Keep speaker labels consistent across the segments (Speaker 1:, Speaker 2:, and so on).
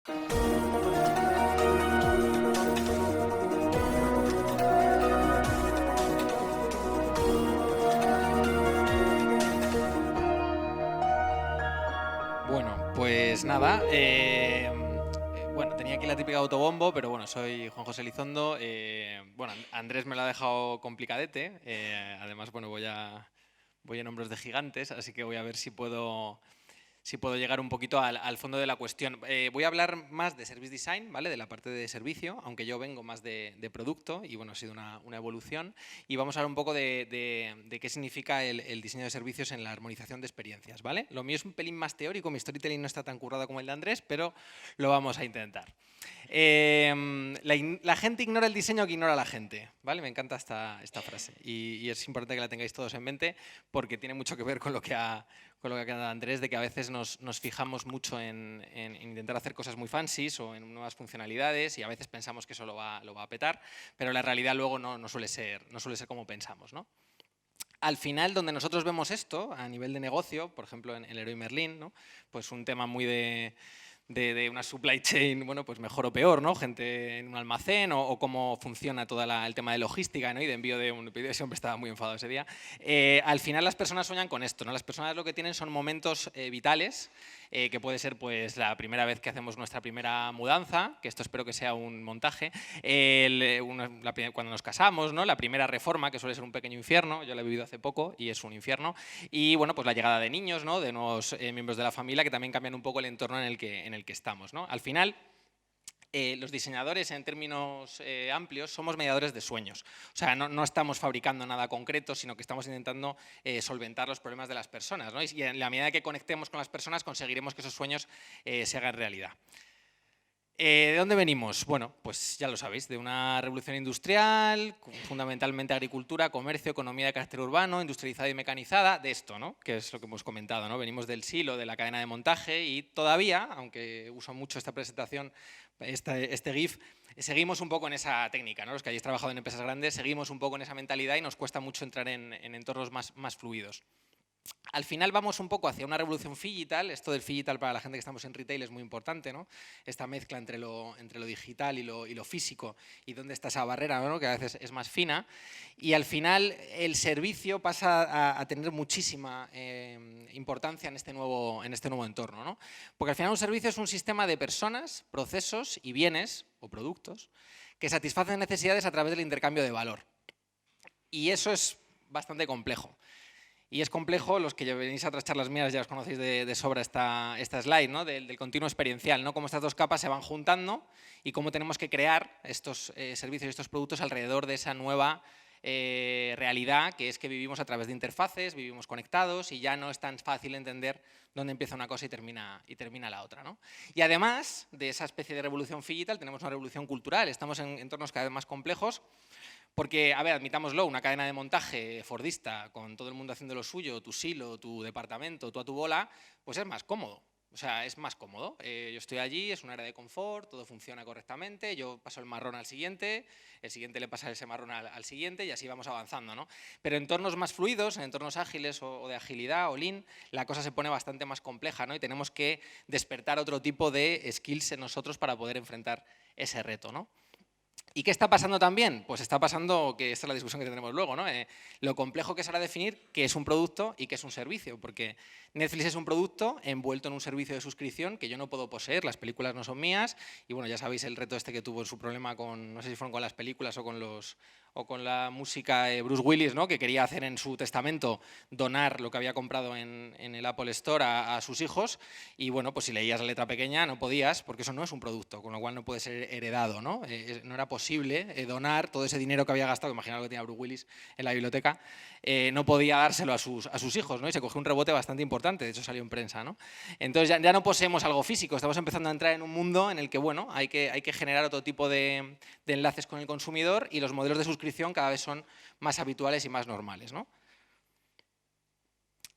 Speaker 1: Bueno, pues nada, bueno, tenía aquí la típica autobombo, pero bueno, soy Juan José Elizondo. Bueno, Andrés me lo ha dejado complicadete. Además, bueno, voy en hombros de gigantes, así que voy a ver si puedo llegar un poquito al fondo de la cuestión. Voy a hablar más de Service Design, ¿vale? De la parte de servicio, aunque yo vengo más de producto y bueno, ha sido una evolución. Y vamos a hablar un poco de qué significa el diseño de servicios en la armonización de experiencias, ¿vale? Lo mío es un pelín más teórico, mi storytelling no está tan currado como el de Andrés, pero lo vamos a intentar. La gente ignora el diseño que ignora a la gente, ¿vale? Me encanta esta frase y es importante que la tengáis todos en mente porque tiene mucho que ver con lo que ha contado Andrés, de que a veces nos fijamos mucho en intentar hacer cosas muy fancies o en nuevas funcionalidades y a veces pensamos que eso lo va a petar, pero la realidad luego no suele ser como pensamos, ¿no? Al final, donde nosotros vemos esto, a nivel de negocio, por ejemplo en Leroy Merlin, ¿no? Pues un tema muy de una supply chain, bueno, pues mejor o peor, ¿no? Gente en un almacén o cómo funciona todo el tema de logística, ¿no? Y de envío de un pedido, ese hombre estaba muy enfadado ese día. Al final las personas sueñan con esto, ¿no? Las personas lo que tienen son momentos vitales, que puede ser pues la primera vez que hacemos nuestra primera mudanza, que esto espero que sea un montaje, cuando nos casamos, ¿no? La primera reforma, que suele ser un pequeño infierno, yo la he vivido hace poco y es un infierno, y bueno, pues la llegada de niños, ¿no? De nuevos miembros de la familia que también cambian un poco el entorno en el que estamos, ¿no? Al final, los diseñadores, en términos amplios, somos mediadores de sueños. O sea, no estamos fabricando nada concreto, sino que estamos intentando solventar los problemas de las personas, ¿no? Y en la medida que conectemos con las personas, conseguiremos que esos sueños se hagan realidad. ¿De dónde venimos? Bueno, pues ya lo sabéis, de una revolución industrial, fundamentalmente agricultura, comercio, economía de carácter urbano, industrializada y mecanizada, de esto, ¿no? Que es lo que hemos comentado, ¿no? Venimos del silo, de la cadena de montaje y todavía, aunque uso mucho esta presentación, este GIF, seguimos un poco en esa técnica, ¿no? Los que hayáis trabajado en empresas grandes, seguimos un poco en esa mentalidad y nos cuesta mucho entrar en entornos más fluidos. Al final vamos un poco hacia una revolución digital. Esto del digital para la gente que estamos en retail es muy importante, ¿no? Esta mezcla entre lo digital y lo físico y dónde está esa barrera, ¿no? Que a veces es más fina. Y al final el servicio pasa a tener muchísima importancia en este nuevo entorno, ¿no? Porque al final un servicio es un sistema de personas, procesos y bienes o productos que satisfacen necesidades a través del intercambio de valor. Y eso es bastante complejo. Y es complejo, los que venís a otras charlas mías ya os conocéis de sobra esta slide, ¿no? del continuo experiencial, ¿no? Cómo estas dos capas se van juntando y cómo tenemos que crear estos servicios y estos productos alrededor de esa nueva realidad, que es que vivimos a través de interfaces, vivimos conectados y ya no es tan fácil entender dónde empieza una cosa y termina la otra, ¿no? Y además de esa especie de revolución digital, tenemos una revolución cultural, estamos en entornos cada vez más complejos. Porque, a ver, admitámoslo, una cadena de montaje fordista con todo el mundo haciendo lo suyo, tu silo, tu departamento, tú a tu bola, pues es más cómodo. O sea, es más cómodo. Yo estoy allí, es un área de confort, todo funciona correctamente, yo paso el marrón al siguiente, el siguiente le pasa ese marrón al siguiente y así vamos avanzando, ¿no? Pero en entornos más fluidos, en entornos ágiles o de agilidad o lean, la cosa se pone bastante más compleja, ¿no? Y tenemos que despertar otro tipo de skills en nosotros para poder enfrentar ese reto, ¿no? ¿Y qué está pasando también? Pues está pasando, que esta es la discusión que tendremos luego, ¿no? Lo complejo que es ahora definir qué es un producto y qué es un servicio, porque Netflix es un producto envuelto en un servicio de suscripción que yo no puedo poseer, las películas no son mías, y bueno, ya sabéis el reto este que tuvo en su problema con, no sé si fueron con las películas o con la música de Bruce Willis, ¿no? Que quería hacer en su testamento donar lo que había comprado en el Apple Store a sus hijos, y bueno, pues si leías la letra pequeña no podías, porque eso no es un producto, con lo cual no puede ser heredado, ¿no? No era posible donar todo ese dinero que había gastado, imaginaos lo que tenía Bruce Willis en la biblioteca, no podía dárselo a sus hijos, ¿no? Y se cogió un rebote bastante importante, de hecho salió en prensa, ¿no? Entonces ya no poseemos algo físico, estamos empezando a entrar en un mundo en el que, bueno, hay que generar otro tipo de enlaces con el consumidor y los modelos de suscripción cada vez son más habituales y más normales, ¿no?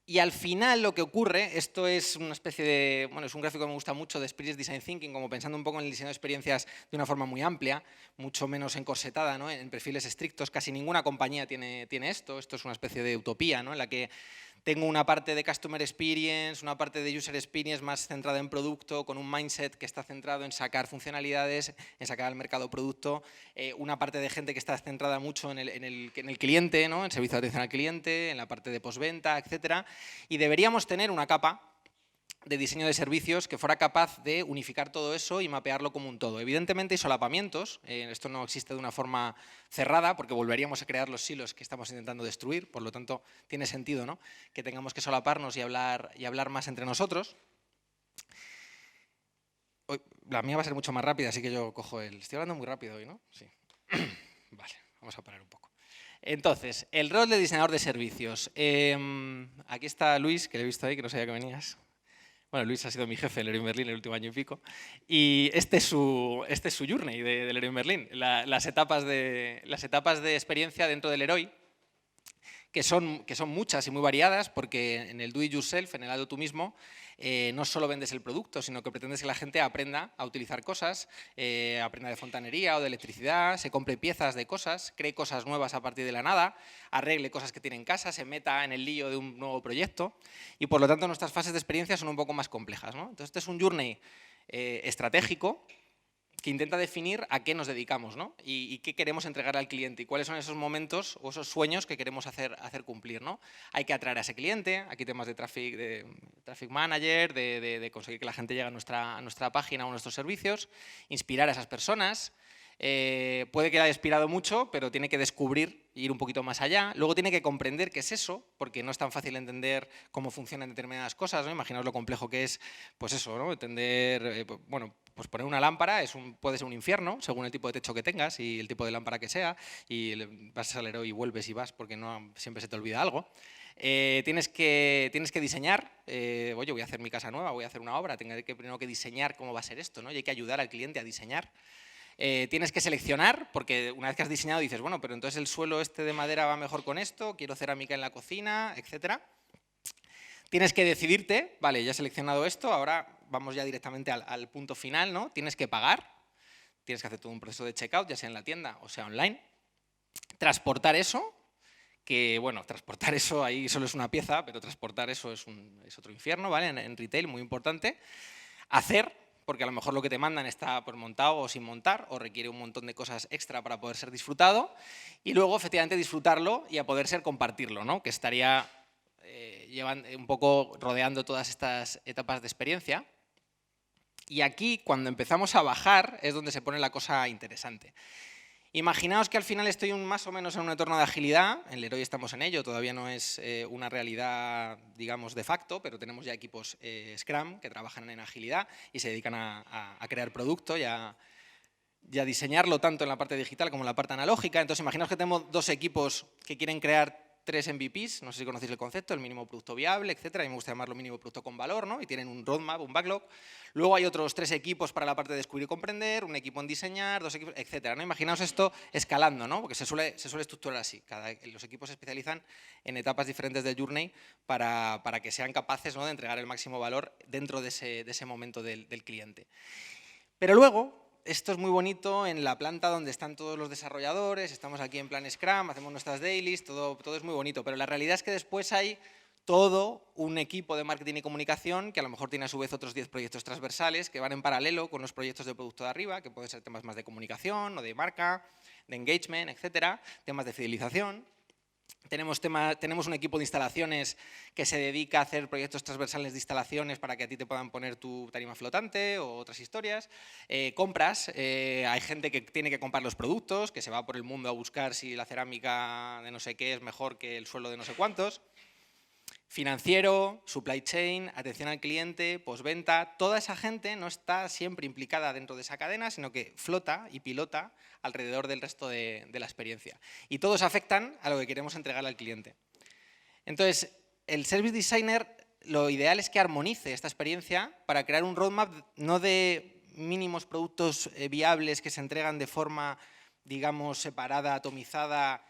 Speaker 1: Y al final lo que ocurre, esto es una especie de, bueno, es un gráfico que me gusta mucho de Experience Design Thinking, como pensando un poco en el diseño de experiencias de una forma muy amplia, mucho menos encorsetada, ¿no? En perfiles estrictos, casi ninguna compañía tiene esto es una especie de utopía, ¿no? En la que Tengo una parte de Customer Experience, una parte de User Experience más centrada en producto, con un mindset que está centrado en sacar funcionalidades, en sacar al mercado producto. Una parte de gente que está centrada mucho en el cliente, ¿no? En servicio de atención al cliente, en la parte de postventa, etcétera. Y deberíamos tener una capa de diseño de servicios que fuera capaz de unificar todo eso y mapearlo como un todo. Evidentemente hay solapamientos, esto no existe de una forma cerrada porque volveríamos a crear los silos que estamos intentando destruir, por lo tanto tiene sentido, ¿no?, que tengamos que solaparnos y hablar más entre nosotros. Hoy, la mía va a ser mucho más rápida, así que yo cojo el... Estoy hablando muy rápido hoy, ¿no? Sí. Vale, vamos a parar un poco. Entonces, el rol de diseñador de servicios. Aquí está Luis, que le he visto ahí, que no sabía que venías. Bueno, Luis ha sido mi jefe en Leroy Merlin el último año y pico. Y este es su journey de Leroy Merlin, las etapas de experiencia dentro del Leroy, que son muchas y muy variadas, porque en el do it yourself, en el hazlo tú mismo, no solo vendes el producto, sino que pretendes que la gente aprenda a utilizar cosas, aprenda de fontanería o de electricidad, se compre piezas de cosas, cree cosas nuevas a partir de la nada, arregle cosas que tiene en casa, se meta en el lío de un nuevo proyecto y por lo tanto nuestras fases de experiencia son un poco más complejas, ¿no? Entonces este es un journey estratégico que intenta definir a qué nos dedicamos, ¿no? y qué queremos entregar al cliente y cuáles son esos momentos o esos sueños que queremos hacer cumplir, ¿no? Hay que atraer a ese cliente, aquí temas de traffic manager, de conseguir que la gente llegue a nuestra página o a nuestros servicios, inspirar a esas personas. Puede que haya inspirado mucho, pero tiene que descubrir, ir un poquito más allá. Luego tiene que comprender qué es eso, porque no es tan fácil entender cómo funcionan determinadas cosas, ¿no? Imaginaos lo complejo que es, pues eso, ¿no? Entender, bueno, pues poner una lámpara puede ser un infierno, según el tipo de techo que tengas y el tipo de lámpara que sea, y vas al Leroy y vuelves y vas porque no siempre se te olvida algo. Tienes que diseñar, oye, voy a hacer mi casa nueva, voy a hacer una obra, tengo primero que diseñar cómo va a ser esto, ¿no? Y hay que ayudar al cliente a diseñar. Tienes que seleccionar, porque una vez que has diseñado dices, bueno, pero entonces el suelo este de madera va mejor con esto, quiero cerámica en la cocina, etcétera. Tienes que decidirte, vale, ya he seleccionado esto, ahora vamos ya directamente al punto final, ¿no? Tienes que pagar, tienes que hacer todo un proceso de checkout, ya sea en la tienda o sea online. Transportar eso, que bueno, transportar eso ahí solo es una pieza, pero transportar eso es otro infierno, ¿vale? En retail, muy importante. Hacer, porque a lo mejor lo que te mandan está por montado o sin montar, o requiere un montón de cosas extra para poder ser disfrutado, y luego efectivamente disfrutarlo y a poder ser compartirlo, ¿no? Que estaría un poco rodeando todas estas etapas de experiencia. Y aquí, cuando empezamos a bajar, es donde se pone la cosa interesante. Imaginaos que al final estoy más o menos en un entorno de agilidad, en Leroy estamos en ello, todavía no es una realidad, digamos, de facto, pero tenemos ya equipos Scrum que trabajan en agilidad y se dedican a crear producto y a diseñarlo tanto en la parte digital como en la parte analógica. Entonces, imaginaos que tenemos dos equipos que quieren crear 3 MVPs, no sé si conocéis el concepto, el mínimo producto viable, etcétera. A mí me gusta llamarlo mínimo producto con valor, ¿no? Y tienen un roadmap, un backlog. Luego hay otros 3 equipos para la parte de descubrir y comprender, un equipo en diseñar, 2 equipos, etcétera, ¿no? Imaginaos esto escalando, ¿no? Porque se suele estructurar así. Los equipos se especializan en etapas diferentes del journey para que sean capaces, ¿no?, de entregar el máximo valor dentro de ese momento del cliente. Pero luego, esto es muy bonito en la planta donde están todos los desarrolladores, estamos aquí en plan Scrum, hacemos nuestras dailies, todo es muy bonito, pero la realidad es que después hay todo un equipo de marketing y comunicación que a lo mejor tiene a su vez otros 10 proyectos transversales que van en paralelo con los proyectos de producto de arriba, que pueden ser temas más de comunicación o de marca, de engagement, etcétera, temas de fidelización. Tenemos un equipo de instalaciones que se dedica a hacer proyectos transversales de instalaciones para que a ti te puedan poner tu tarima flotante o otras historias. Compras, hay gente que tiene que comprar los productos, que se va por el mundo a buscar si la cerámica de no sé qué es mejor que el suelo de no sé cuántos. Financiero, supply chain, atención al cliente, postventa, toda esa gente no está siempre implicada dentro de esa cadena, sino que flota y pilota alrededor del resto de la experiencia. Y todos afectan a lo que queremos entregar al cliente. Entonces, el Service Designer, lo ideal es que armonice esta experiencia para crear un roadmap no de mínimos productos viables que se entregan de forma, digamos, separada, atomizada,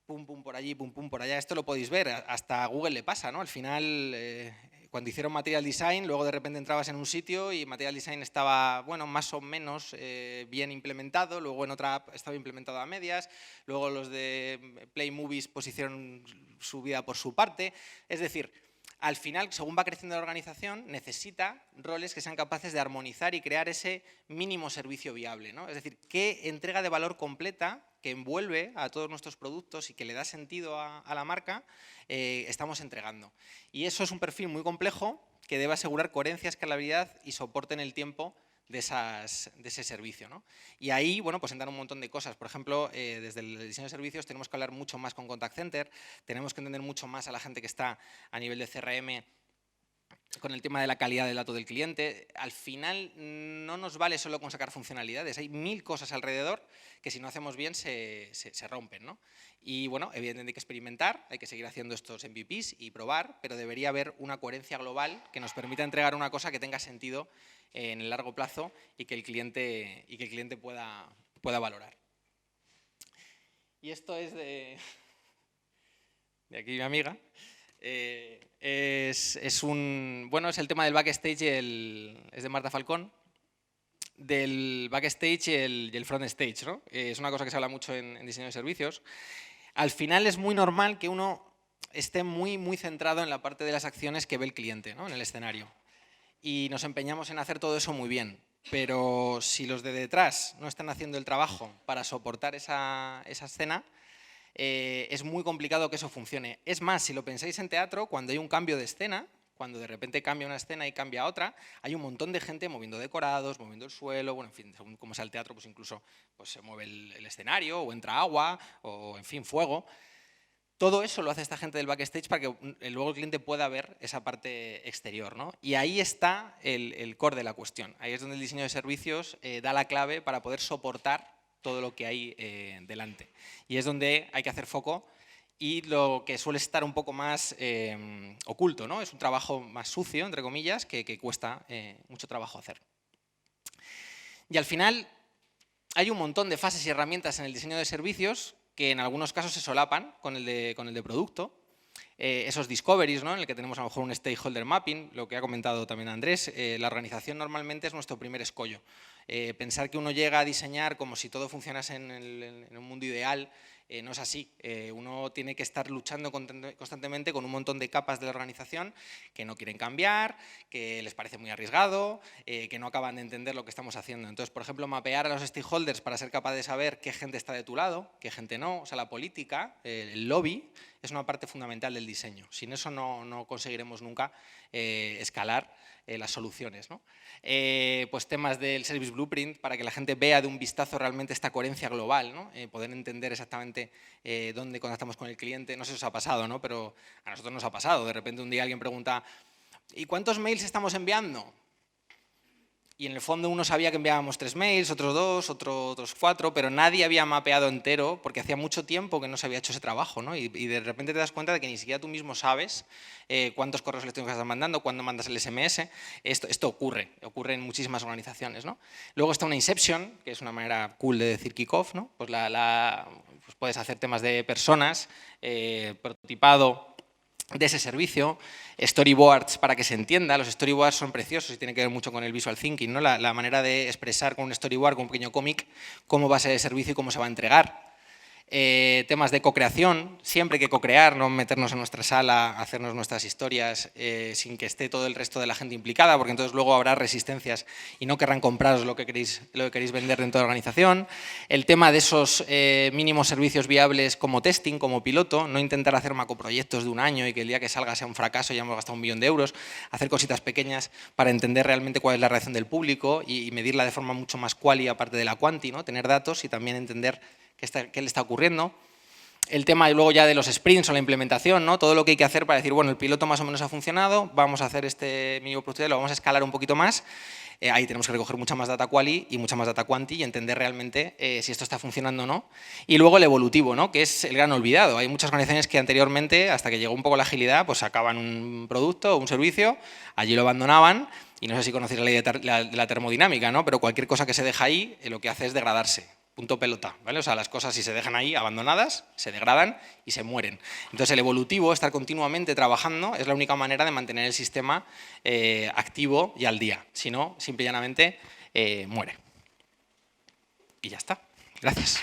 Speaker 1: pum, pum por allí, pum, pum por allá. Esto lo podéis ver, hasta a Google le pasa, ¿no? Al final, cuando hicieron Material Design, luego de repente entrabas en un sitio y Material Design estaba, bueno, más o menos bien implementado, luego en otra app estaba implementado a medias, luego los de Play Movies pues hicieron su vida por su parte. Es decir, al final, según va creciendo la organización, necesita roles que sean capaces de armonizar y crear ese mínimo servicio viable, ¿no? Es decir, qué entrega de valor completa que envuelve a todos nuestros productos y que le da sentido a la marca, estamos entregando. Y eso es un perfil muy complejo que debe asegurar coherencia, escalabilidad y soporte en el tiempo de ese servicio, ¿no? Y ahí, bueno, pues entran un montón de cosas. Por ejemplo, desde el diseño de servicios tenemos que hablar mucho más con Contact Center, tenemos que entender mucho más a la gente que está a nivel de CRM con el tema de la calidad del dato del cliente. Al final no nos vale solo con sacar funcionalidades, hay 1000 cosas alrededor que si no hacemos bien se rompen, ¿no? Y bueno, evidentemente hay que experimentar, hay que seguir haciendo estos MVPs y probar, pero debería haber una coherencia global que nos permita entregar una cosa que tenga sentido en el largo plazo y que el cliente pueda valorar. Y esto es de aquí mi amiga. Es el tema del backstage, es de Marta Falcón, del backstage y el front stage, ¿no? Es una cosa que se habla mucho en diseño de servicios. Al final es muy normal que uno esté muy centrado en la parte de las acciones que ve el cliente, ¿no? En el escenario. Y nos empeñamos en hacer todo eso muy bien, pero si los de detrás no están haciendo el trabajo para soportar esa escena, es muy complicado que eso funcione. Es más, si lo pensáis en teatro, cuando hay un cambio de escena, cuando de repente cambia una escena y cambia otra, hay un montón de gente moviendo decorados, moviendo el suelo, bueno, en fin, según cómo sea el teatro, pues incluso pues se mueve el escenario, o entra agua, o en fin, fuego. Todo eso lo hace esta gente del backstage para que luego el cliente pueda ver esa parte exterior, ¿no? Y ahí está el core de la cuestión. Ahí es donde el diseño de servicios da la clave para poder soportar todo lo que hay delante. Y es donde hay que hacer foco y lo que suele estar un poco más oculto, ¿no? Es un trabajo más sucio, entre comillas, que cuesta mucho trabajo hacer. Y al final hay un montón de fases y herramientas en el diseño de servicios que en algunos casos se solapan con el de producto. Esos discoveries, ¿no? En el que tenemos a lo mejor un stakeholder mapping, lo que ha comentado también Andrés. La organización normalmente es nuestro primer escollo. Pensar que uno llega a diseñar como si todo funcionase en un mundo ideal, no es así. Uno tiene que estar luchando constantemente con un montón de capas de la organización que no quieren cambiar, que les parece muy arriesgado, que no acaban de entender lo que estamos haciendo. Entonces, por ejemplo, mapear a los stakeholders para ser capaz de saber qué gente está de tu lado, qué gente no. O sea, la política, el lobby, es una parte fundamental del diseño. Sin eso no conseguiremos nunca escalar las soluciones, ¿no? Pues temas del Service Blueprint para que la gente vea de un vistazo realmente esta coherencia global, ¿no? Poder entender exactamente dónde conectamos con el cliente. No sé si os ha pasado, ¿no? Pero a nosotros nos ha pasado. De repente un día alguien pregunta ¿y cuántos mails estamos enviando? Y en el fondo uno sabía que enviábamos 3 mails, otros 2, otros 4, pero nadie había mapeado entero porque hacía mucho tiempo que no se había hecho ese trabajo, ¿no? Y de repente te das cuenta de que ni siquiera tú mismo sabes cuántos correos electrónicos estás mandando, cuándo mandas el SMS. Esto ocurre en muchísimas organizaciones, ¿no? Luego está una inception, que es una manera cool de decir kickoff, ¿no? Pues, pues puedes hacer temas de personas, prototipado de ese servicio, storyboards para que se entienda. Los storyboards son preciosos y tienen que ver mucho con el visual thinking, ¿no? La manera de expresar con un storyboard, con un pequeño cómic, cómo va a ser el servicio y cómo se va a entregar. Temas de co-creación, siempre hay que co-crear, no meternos en nuestra sala, hacernos nuestras historias sin que esté todo el resto de la gente implicada, porque entonces luego habrá resistencias y no querrán compraros lo que queréis vender dentro de la organización. El tema de esos mínimos servicios viables como testing, como piloto, no intentar hacer macroproyectos de un año y que el día que salga sea un fracaso y ya hemos gastado 1 millón de euros, hacer cositas pequeñas para entender realmente cuál es la reacción del público y medirla de forma mucho más quali aparte de la quanti, ¿no? Tener datos y también entender qué le está ocurriendo. El tema luego ya de los sprints o la implementación, ¿no? Todo lo que hay que hacer para decir, bueno, el piloto más o menos ha funcionado, vamos a hacer este mínimo producto, lo vamos a escalar un poquito más. Ahí tenemos que recoger mucha más data quali y mucha más data quanti y entender realmente si esto está funcionando o no. Y luego el evolutivo, ¿no? Que es el gran olvidado. Hay muchas organizaciones que anteriormente, hasta que llegó un poco la agilidad, pues sacaban un producto o un servicio, allí lo abandonaban. Y no sé si conocéis la ley de la termodinámica, ¿no? Pero cualquier cosa que se deja ahí lo que hace es degradarse. punto pelota, ¿vale? O sea, las cosas si se dejan ahí abandonadas, se degradan y se mueren. Entonces el evolutivo, estar continuamente trabajando, es la única manera de mantener el sistema activo y al día. Si no, simple y llanamente muere. Y ya está. Gracias.